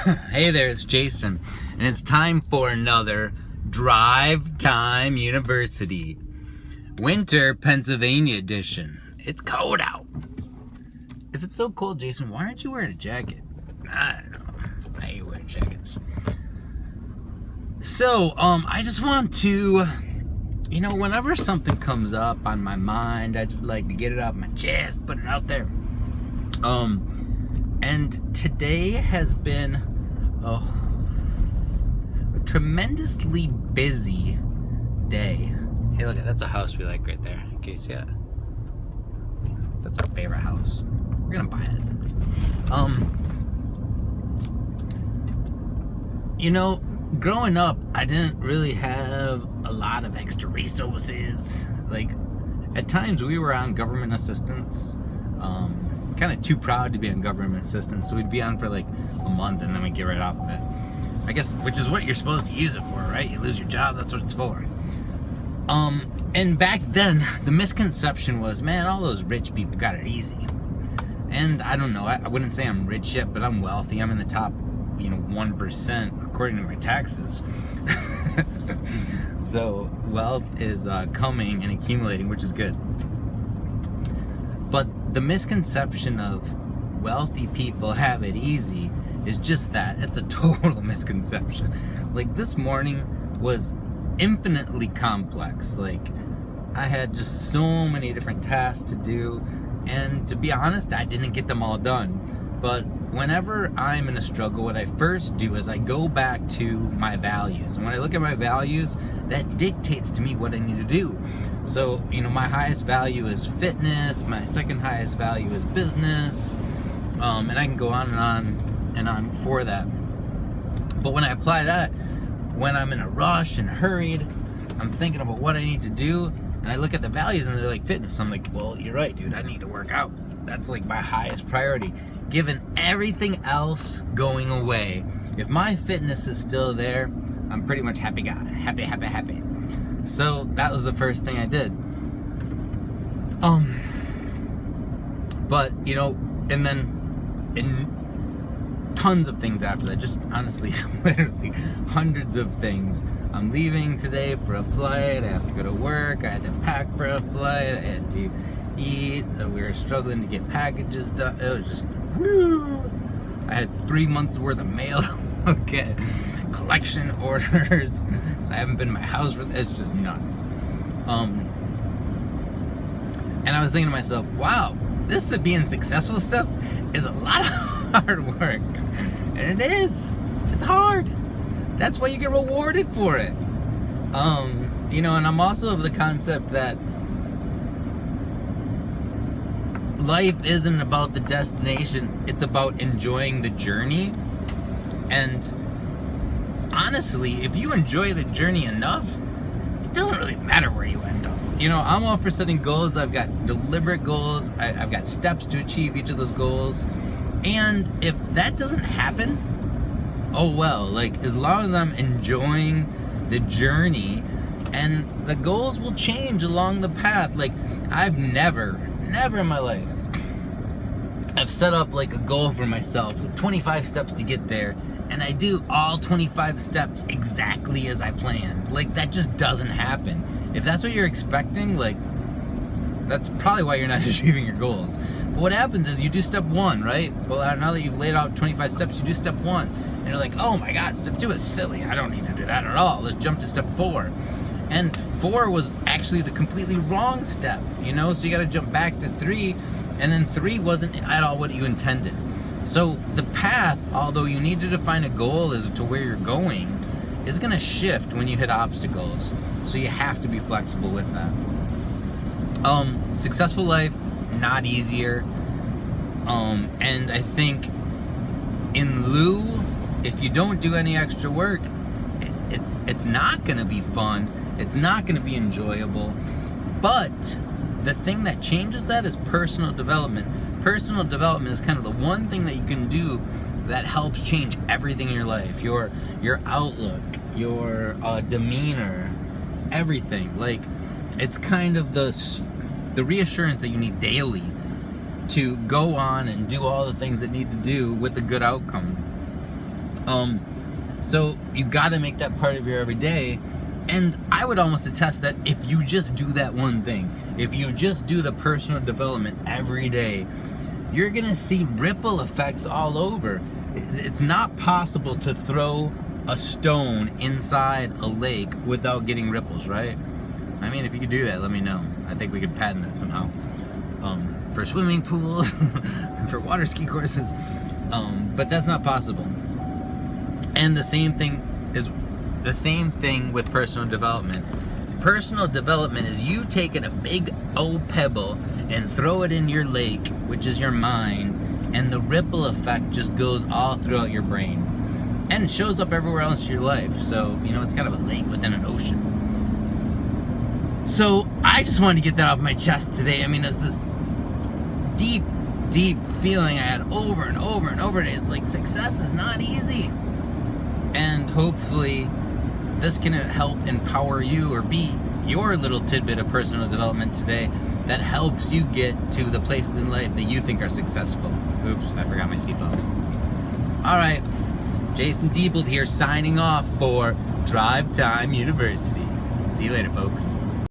Hey there, it's Jason, and it's time for another Drive Time University Winter Pennsylvania edition. It's cold out. If it's so cold, Jason, why aren't you wearing a jacket? I don't know. I hate wearing jackets. So, I just want to, whenever something comes up on my mind, I just like to get it off my chest, put it out there. And today has been a tremendously busy day. Hey, look, that's a house we like right there. In case, yeah. That's our favorite house. We're gonna buy that someday. Growing up, I didn't really have a lot of extra resources. Like, at times we were on government assistance. Kind of too proud to be on government assistance, so we'd be on for like a month and then we'd get right off of it. I guess, which is what you're supposed to use it for, right? You lose your job, that's what it's for. And back then, the misconception was, man, all those rich people got it easy. And I don't know, I wouldn't say I'm rich yet, but I'm wealthy. I'm in the top, 1% according to my taxes. So wealth is coming and accumulating, which is good. But the misconception of wealthy people have it easy is just that. It's a total misconception. Like, this morning was infinitely complex. Like, I had just so many different tasks to do, and to be honest, I didn't get them all done. But whenever I'm in a struggle, what I first do is I go back to my values. And when I look at my values, that dictates to me what I need to do. So, my highest value is fitness, my second highest value is business, and I can go on and on for that. But when I apply that, when I'm in a rush and hurried, I'm thinking about what I need to do, and I look at the values and they're like fitness. I'm like, well, you're right, dude, I need to work out. That's like my highest priority. Given everything else going away, if my fitness is still there, I'm pretty much happy guy. Happy. So that was the first thing I did. But, and then in tons of things after that, just honestly, literally hundreds of things. I'm leaving today for a flight. I have to go to work. I had to pack for a flight. I had to eat. We were struggling to get packages done. It was just, woo. I had 3 months worth of mail. Okay, collection orders. So I haven't been in my house for it's just nuts. And I was thinking to myself, wow, this being successful stuff is a lot of hard work. And it is. It's hard. That's why you get rewarded for it. And I'm also of the concept that life isn't about the destination, it's about enjoying the journey. And honestly, if you enjoy the journey enough, it doesn't really matter where you end up. I'm all for setting goals. I've got deliberate goals. I've got steps to achieve each of those goals. And if that doesn't happen, oh well. Like, as long as I'm enjoying the journey, and the goals will change along the path. Like, I've never in my life, I've set up like a goal for myself with 25 steps to get there, and I do all 25 steps exactly as I planned. Like, that just doesn't happen. If that's what you're expecting, like, that's probably why you're not achieving your goals. But what happens is you do step 1, right? Well, now that you've laid out 25 steps, you do step 1, and you're like, oh my God, step 2 is silly. I don't need to do that at all. Let's jump to step 4. And 4 was actually the completely wrong step, so you gotta jump back to 3, and then 3 wasn't at all what you intended. So the path, although you need to define a goal as to where you're going, is gonna shift when you hit obstacles. So you have to be flexible with that. Successful life, not easier. And I think in lieu, if you don't do any extra work, it's not gonna be fun. It's not going to be enjoyable. But the thing that changes that is personal development. Personal development is kind of the one thing that you can do that helps change everything in your life. Your outlook, your demeanor, everything. Like, it's kind of the reassurance that you need daily to go on and do all the things that need to do with a good outcome. So you got to make that part of your everyday. And I would almost attest that if you just do that one thing, if you just do the personal development every day, you're gonna see ripple effects all over. It's not possible to throw a stone inside a lake without getting ripples, right? I mean, if you could do that, let me know. I think we could patent that somehow. For swimming pools, for water ski courses, but that's not possible. And the same thing with personal development. Personal development is you taking a big old pebble and throw it in your lake, which is your mind, and the ripple effect just goes all throughout your brain and shows up everywhere else in your life. So, it's kind of a lake within an ocean. So I just wanted to get that off my chest today. I mean, it's this deep feeling I had over and over and over again. It's like success is not easy. And hopefully this can help empower you or be your little tidbit of personal development today that helps you get to the places in life that you think are successful. Oops, I forgot my seatbelt. All right, Jason Diebold here signing off for Drive Time University. See you later, folks.